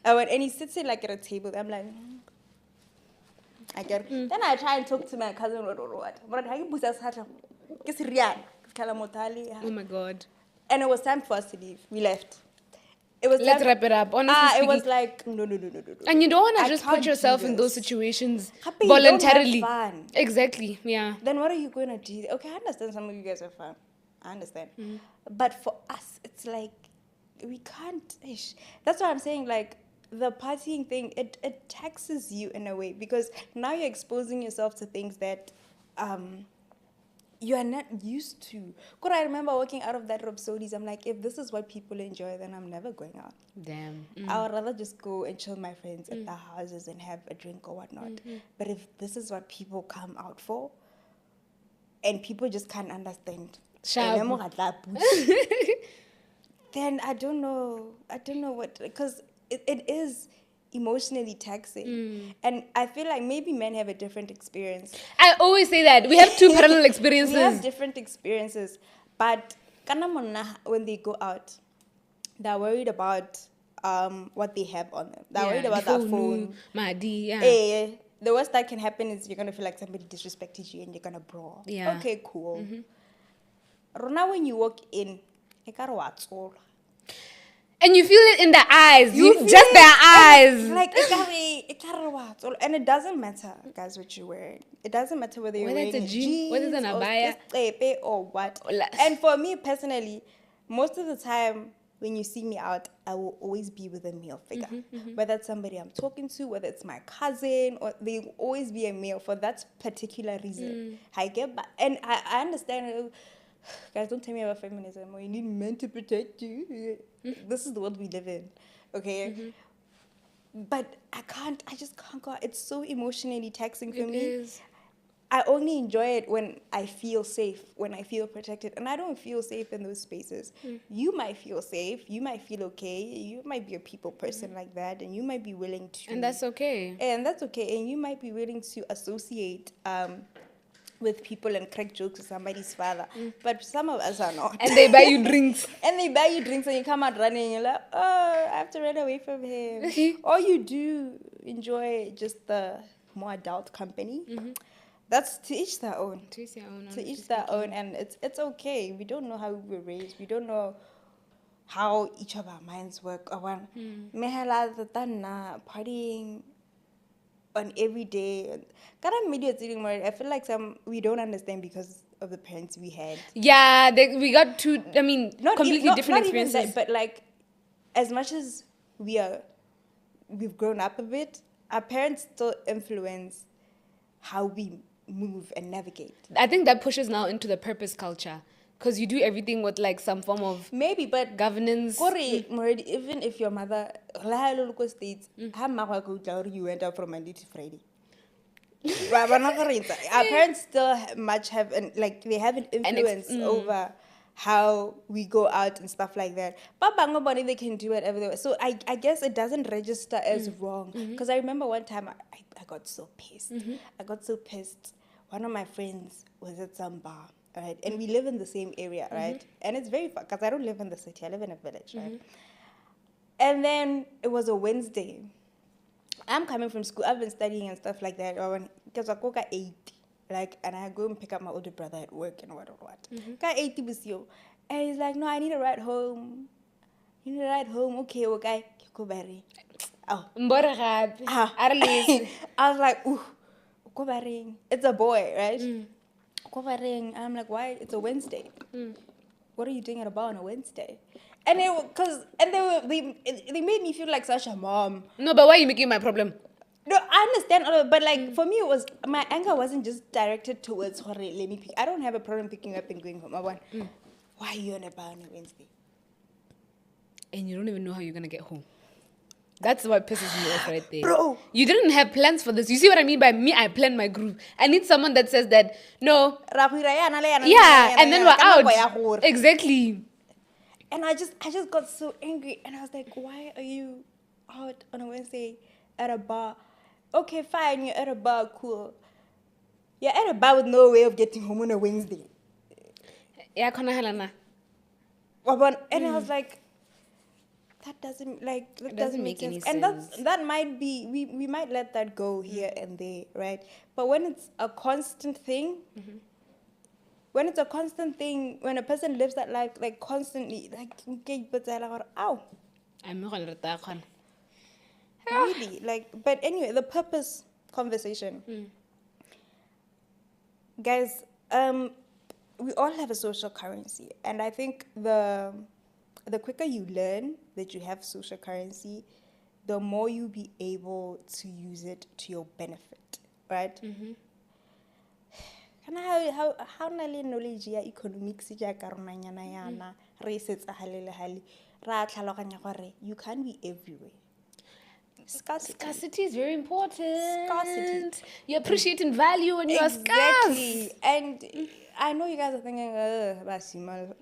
And he sits in like at a table. I'm like, I get it. Then I try and talk to my cousin. Oh my God. And it was time for us to leave. We left. It was Let's wrap it up. Honestly it speaking. was like, no. And you don't want to I just can't put do yourself in those this. situations Happy you don't have voluntarily. fun. Exactly, yeah. Then what are you going to do? Okay, I understand some of you guys are fun. I understand. But for us, it's like, we can't. That's what I'm saying. Like, the partying thing, it taxes you in a way, because now you're exposing yourself to things that you are not used to. Because I remember walking out of that Rhapsodies, I'm like, if this is what people enjoy, then I'm never going out. Damn. I would rather just go and chill my friends at their houses and have a drink or whatnot. But if this is what people come out for, and people just can't understand, then I don't know what, because it is emotionally taxing. And I feel like maybe men have a different experience. I always say that. We have two parallel experiences. We have different experiences. But when they go out, they're worried about what they have on them. They're worried about their phone. The worst that can happen is you're going to feel like somebody disrespected you and you're going to brawl. Yeah. Okay, cool. Rona, when you walk in, and you feel it in their eyes. You just their eyes. Like, and it doesn't matter, guys, what you're wearing. It doesn't matter whether you're wearing it's a jeans, whether it's an abaya, or what. And for me personally, most of the time when you see me out, I will always be with a male figure. Whether it's somebody I'm talking to, whether it's my cousin, or they will always be a male for that particular reason. I get back, and I understand. Guys, don't tell me about feminism or you need men to protect you. This is the world we live in, okay? But I just can't go out. It's so emotionally taxing for me. Is. I only enjoy it when I feel safe, when I feel protected. And I don't feel safe in those spaces. You might feel safe. You might feel okay. You might be a people person like that. And you might be willing to. And that's okay. And that's okay. And you might be willing to associate with people and crack jokes with somebody's father. But some of us are not. And they buy you drinks. And they buy you drinks and you come out running and you're like, oh, I have to run away from him. Or you do enjoy just the more adult company. That's to each their own. To each their own. To each their own, and it's okay. We don't know how we were raised. We don't know how each of our minds work. Mehela partying on every day. I feel like we don't understand because of the parents we had. Yeah, we got two. I mean, completely different experiences. Even that, but like, as much as we've grown up a bit, our parents still influence how we move and navigate. I think that pushes now into the purpose culture, because you do everything with like some form of maybe, but governance. Even if your mother states, you went out from Monday to Friday. Our parents still have they have an influence over how we go out and stuff like that. But they can do whatever they want. So I guess it doesn't register as wrong. Because I remember one time I got so pissed. I got so pissed. One of my friends was at some bar, right? And we live in the same area, right? And it's very fun because I don't live in the city. I live in a village, right? And then it was a Wednesday. I'm coming from school. I've been studying and stuff like that. Because I go at 8. And I go and pick up my older brother at work and what. Got 80 with you. And he's like, no, I need a ride home. You need a ride home? Okay, go berry. Oh. I was like, ooh, go berry. It's a boy, right? Go berry. I'm like, why? It's a Wednesday. What are you doing at a bar on a Wednesday? And they made me feel like such a mom. No, but why are you making my problem? No, I understand all of it, but like for me, it was my anger wasn't just directed towards let me pick. I don't have a problem picking up and going home. I want, why are you on a bar on a Wednesday? And you don't even know how you're gonna get home. That's what pisses me off right there. Bro, you didn't have plans for this. You see what I mean by me? I planned my group. I need someone that says that no. Yeah, and then we're out. Exactly. And I just got so angry, and I was like, why are you out on a Wednesday at a bar? Okay, fine, you're at a bar, cool. You're at a bar with no way of getting home on a Wednesday. Yeah, and I was like, that doesn't make any sense. And that might be we might let that go here and there, right? But when it's a constant thing, when a person lives that life like constantly, ow. Really, but anyway, the purpose conversation. Guys, we all have a social currency, and I think the quicker you learn that you have social currency, the more you'll be able to use it to your benefit, right? Kana how na le knowledge ya economics ja karunanyana yana re setsa halele ra tlhaloganya gore you can't be everywhere. Scarcity is very important. Scarcity. You appreciate and value when you are scarce. Exactly. And I know you guys are thinking, basimal.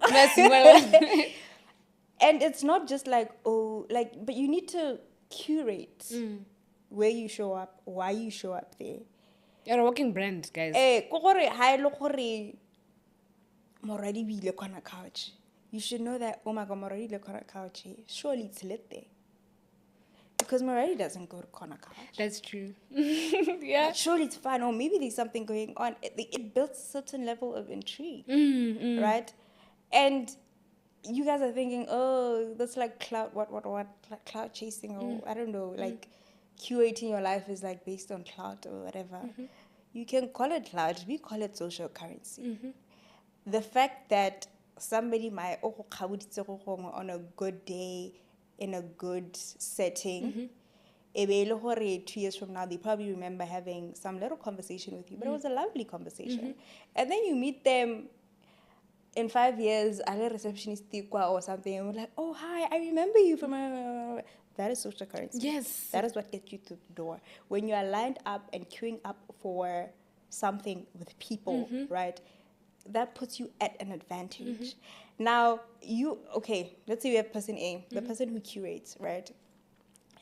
And it's not just like, but you need to curate where you show up, why you show up there. You're a walking brand, guys. Couch. You should know that, oh my God, Moradi le corner couch. Surely it's lit there. Because Moradi doesn't go to corner couch. That's true. Yeah. But surely it's fine. Or maybe there's something going on. It builds a certain level of intrigue. Right? And you guys are thinking, oh, that's like cloud, what, like cloud chasing, or I don't know, like curating your life is like based on cloud or whatever. You can call it cloud, we call it social currency. The fact that somebody might on a good day, in a good setting, 2 years from now, they probably remember having some little conversation with you, but it was a lovely conversation. And then you meet them in 5 years, a receptionist or something, and we're like, oh, hi, I remember you from... That is social currency. Yes. That is what gets you to the door. When you are lined up and queuing up for something with people, right? That puts you at an advantage. Now, let's say we have person A, the person who curates, right?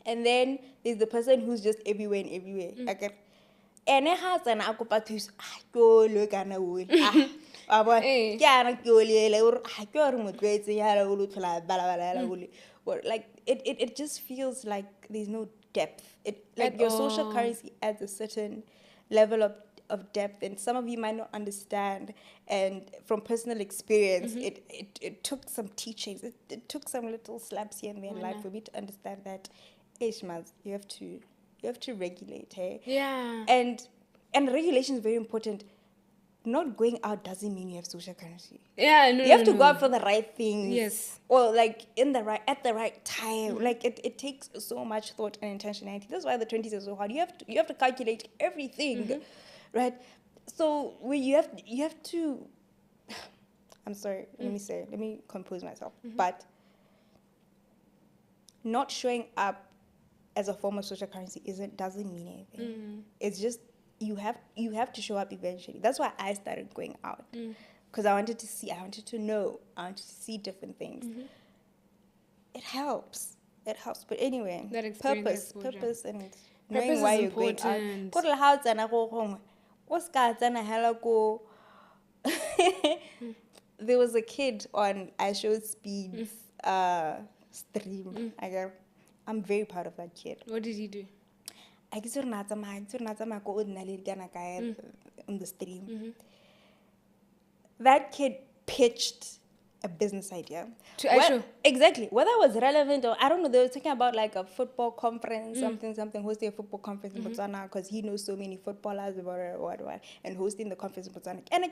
And then there's the person who's just everywhere and everywhere. Okay. And it has an akupatus, go look at a wood. Like it just feels like there's no depth. Like your social currency adds a certain level of depth, and some of you might not understand. And from personal experience, it took some teachings. It took some little slaps here and there in life for me to understand that, Ishmaz, you have to regulate, hey? Yeah. And regulation is very important. Not going out doesn't mean you have social currency. Yeah, you have to go out for the right things. Yes. Or like at the right time. Like it takes so much thought and intentionality. That's why the 20s are so hard. You have to calculate everything, right? So you have to. I'm sorry. Let me compose myself. But not showing up as a form of social currency doesn't mean anything. It's just you have to show up eventually. That's why I started going out, because I wanted to know, I wanted to see different things. It helps. But anyway, purpose and knowing why you're going out. There was a kid on iShowSpeed's stream. I'm very proud of that kid. What did he do? On the stream. That kid pitched a business idea. To iShow? Exactly. Whether it was relevant or, I don't know, they were talking about like a football conference, something, hosting a football conference in Botswana, because he knows so many footballers, what, and hosting the conference in Botswana. And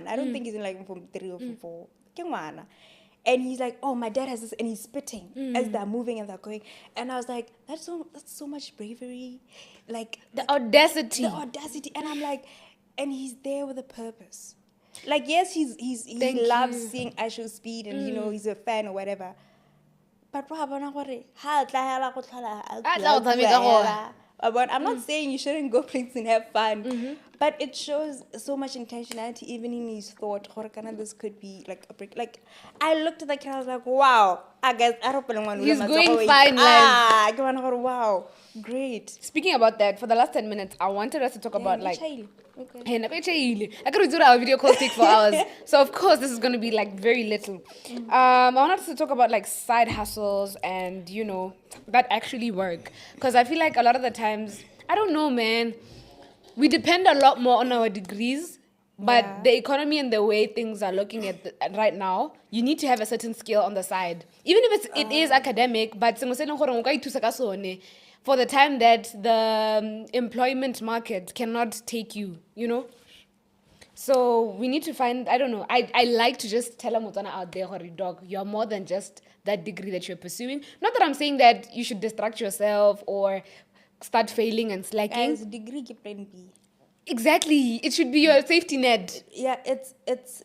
I don't think he's in like from 3 or 4. And he's like, oh, my dad has this, and he's spitting as they're moving and they're going. And I was like, that's so much bravery. Like the audacity. And I'm like, and he's there with a purpose. Like, yes, he loves seeing iShowSpeed, and he's a fan or whatever. But I'm not saying you shouldn't go places and have fun, but it shows so much intentionality, even in his thought. This could be like a break. Like, I looked at the kid, I was like, wow, I guess I don't know. He's going fine life. Wow, great. Speaking about that, for the last 10 minutes, I wanted us to talk about like. Okay. I could do our video calls take for hours. So of course this is going to be like very little. I wanted us to talk about like side hustles and that actually work, because I feel like a lot of the times, I don't know, man, we depend a lot more on our degrees, but the economy and the way things are looking at right now, you need to have a certain skill on the side, even if it is academic, but for the time that the employment market cannot take you, So we need to find, I don't know, I like to just tell a Motana out there, dog, you're more than just that degree that you're pursuing. Not that I'm saying that you should distract yourself or start failing and slacking. As degree ke plan B. Exactly. It should be your safety net. Yeah, it's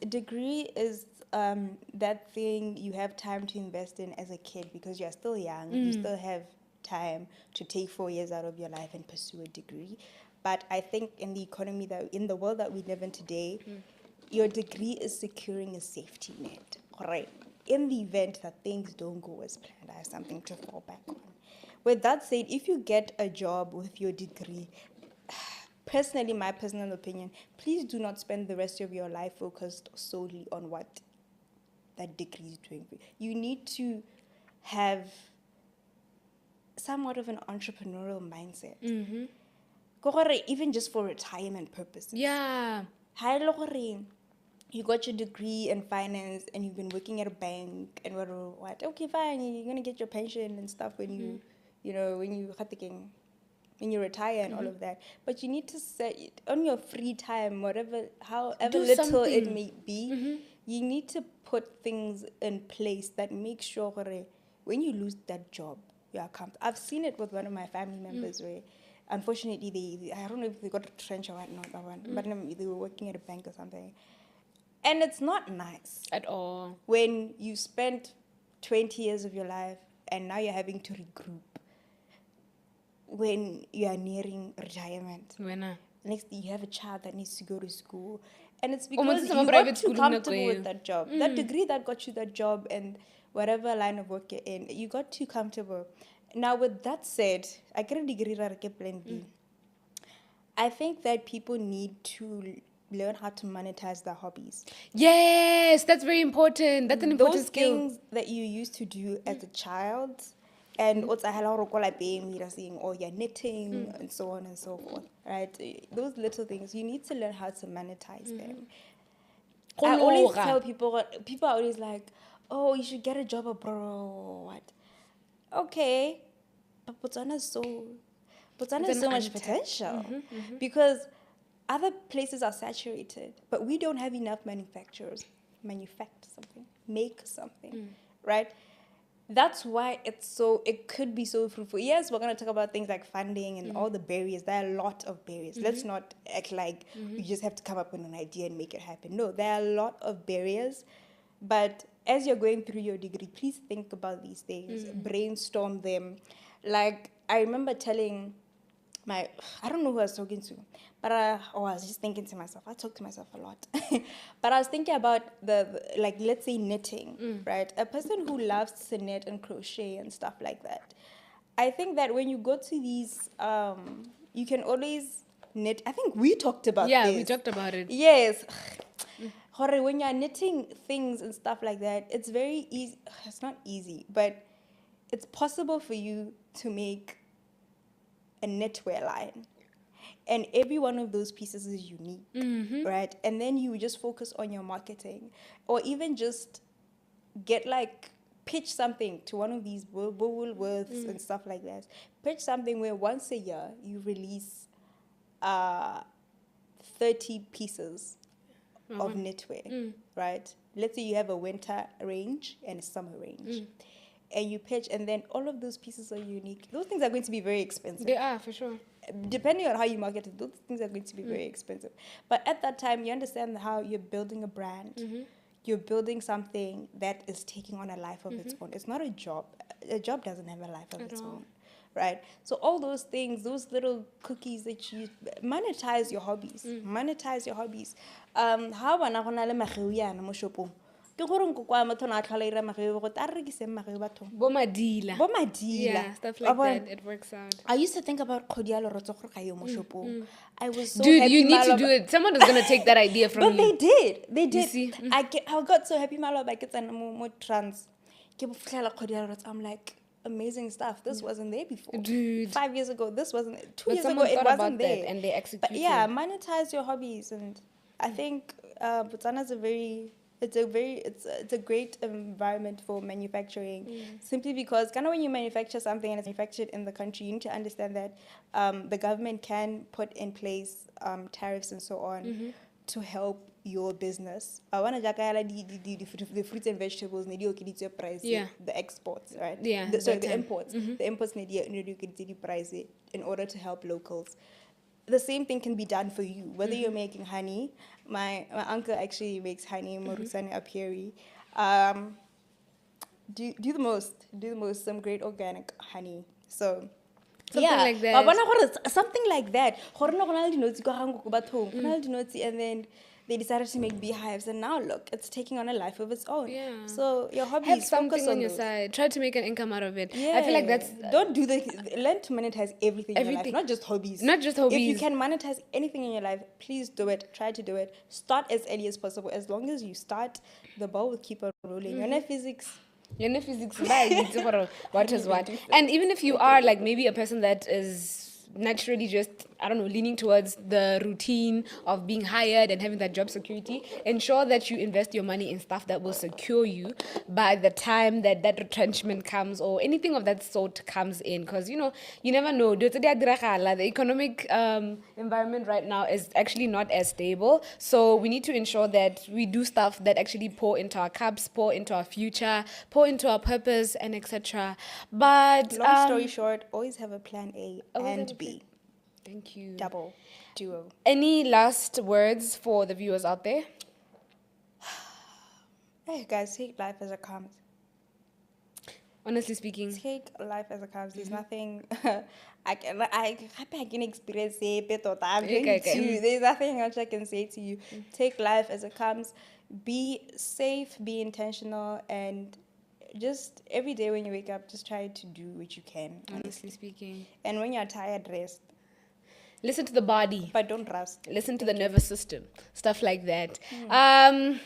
degree is that thing you have time to invest in as a kid, because you're still young. You still have time to take 4 years out of your life and pursue a degree. But I think in the economy in the world that we live in today, your degree is securing a safety net. Right? In the event that things don't go as planned, I have something to fall back on. With that said, if you get a job with your degree, personally, my personal opinion, please do not spend the rest of your life focused solely on what that degree is doing. You need to have somewhat of an entrepreneurial mindset. Even just for retirement purposes. Yeah. You got your degree in finance and you've been working at a bank and what. Okay, fine, you're gonna get your pension and stuff when you retire and all of that. But you need to set it on your free time, however little it may be. You need to put things in place that make sure when you lose that job, you are comfortable. I've seen it with one of my family members where, unfortunately, I don't know if they got retrenched or whatnot, but they were working at a bank or something. And it's not nice. At all. When you spent 20 years of your life and now you're having to regroup when you are nearing retirement. next thing you have a child that needs to go to school, and it's Almost because some you private got too school comfortable with unako that job, that degree that got you that job, and whatever line of work you're in, you got too comfortable. Now, with that said, I get a degree ra re ke plan B. I think that people need to learn how to monetize their hobbies. Yes, that's very important. That's an important Those skill. things that you used to do as a child, and what's a hello rokola being saying, or you're knitting and so on and so forth, right? Those little things you need to learn how to monetize them. I always tell people are always like, oh, you should get a job abroad. What? Okay, but Botswana is so much potential because other places are saturated, but we don't have enough manufacturers. Manufacture something, make something, right? That's why it could be so fruitful. Yes, we're going to talk about things like funding and all the barriers. There are a lot of barriers. Let's not act like you just have to come up with an idea and make it happen. No, there are a lot of barriers. But as you're going through your degree, please think about these things, brainstorm them. Like, I remember telling I don't know who I was talking to, but I was just thinking to myself. I talk to myself a lot. But I was thinking about like, let's say knitting, right? A person who loves to knit and crochet and stuff like that. I think that when you go to these, you can always knit. I think we talked about this. Yeah, we talked about it. Yes. When you're knitting things and stuff like that, it's very easy. It's not easy, but it's possible for you to make a knitwear line, and every one of those pieces is unique, right? And then you just focus on your marketing, or even just get like pitch something to one of these Woolworths and stuff like that. Pitch something where once a year you release 30 pieces of knitwear, right? Let's say you have a winter range and a summer range. And you pitch, and then all of those pieces are unique. Those things are going to be very expensive. They are, for sure. Depending on how you market it, those things are going to be very expensive. But at that time, you understand how you're building a brand. You're building something that is taking on a life of its own. It's not a job. A job doesn't have a life of its own, right? So all those things, those little cookies that you monetize your hobbies. Monetize your hobbies. How wana go na le mageu yana mo shopong. Bomadila. Yeah, stuff like that. It works out. I used to think about I was so Dude, happy. you need to do it. Someone is going to take that idea from but you. But they did. You see? I got so happy. Trans. I'm like, amazing stuff. This wasn't there before. Dude. 5 years ago, this wasn't. 2 But years ago, it wasn't there. And they executed. But yeah, monetize your hobbies, and I think Botswana's it's a great environment for manufacturing. Simply because kind of when you manufacture something and it's manufactured in the country, you need to understand that the government can put in place tariffs and so on to help your business. The fruits and vegetables, price, the exports, right? Yeah. The imports. The imports price in order to help locals. The same thing can be done for you, whether you're making honey. My uncle actually makes honey, Morusani Apieri. Do the most, some great organic honey. So something like that. Something like that. And then they decided to make beehives, and now look, it's taking on a life of its own. Yeah. So your hobbies, have something focus on your side. Try to make an income out of it. Yeah. I feel like that's don't do learn to monetize everything in your life, not just hobbies. Not just hobbies. If you can monetize anything in your life, please do it. Try to do it. Start as early as possible. As long as you start, the ball will keep on rolling. You're in physics. What is what. And even if you are like maybe a person that is naturally just, I don't know, leaning towards the routine of being hired and having that job security, ensure that you invest your money in stuff that will secure you by the time that retrenchment comes or anything of that sort comes in. Because, you never know. The economic environment right now is actually not as stable. So we need to ensure that we do stuff that actually pour into our cups, pour into our future, pour into our purpose, and etc. But long story short, always have a plan A and B. Thank you. Double, duo. Any last words for the viewers out there? Hey guys, take life as it comes. Honestly speaking. Take life as it comes. There's nothing I can experience it, but I'm Okay. there's nothing else I can say to you. Take life as it comes. Be safe, be intentional, and just every day when you wake up, just try to do what you can. Honestly speaking. And when you're tired, rest. Listen to the body. But don't rust. Listen to the nervous system, stuff like that.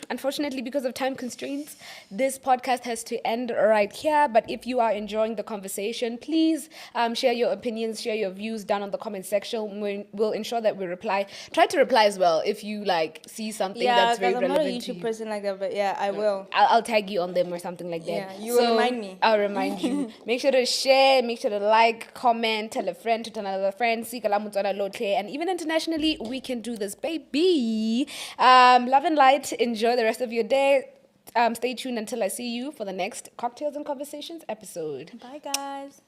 Unfortunately, because of time constraints, this podcast has to end right here. But if you are enjoying the conversation, please share your opinions, share your views down on the comment section. We'll ensure that we reply. Try to reply as well if you see something that's very relevant to you. I'm not a YouTube person like that, but I will. I'll tag you on them or something like that. Yeah, you will remind me. I'll remind you. Make sure to share, make sure to like, comment, tell a friend to tell another friend. And even internationally, we can do this, baby. Love and light. Enjoy the rest of your day. Stay tuned until I see you for the next Cocktails and Conversations episode. Bye, guys.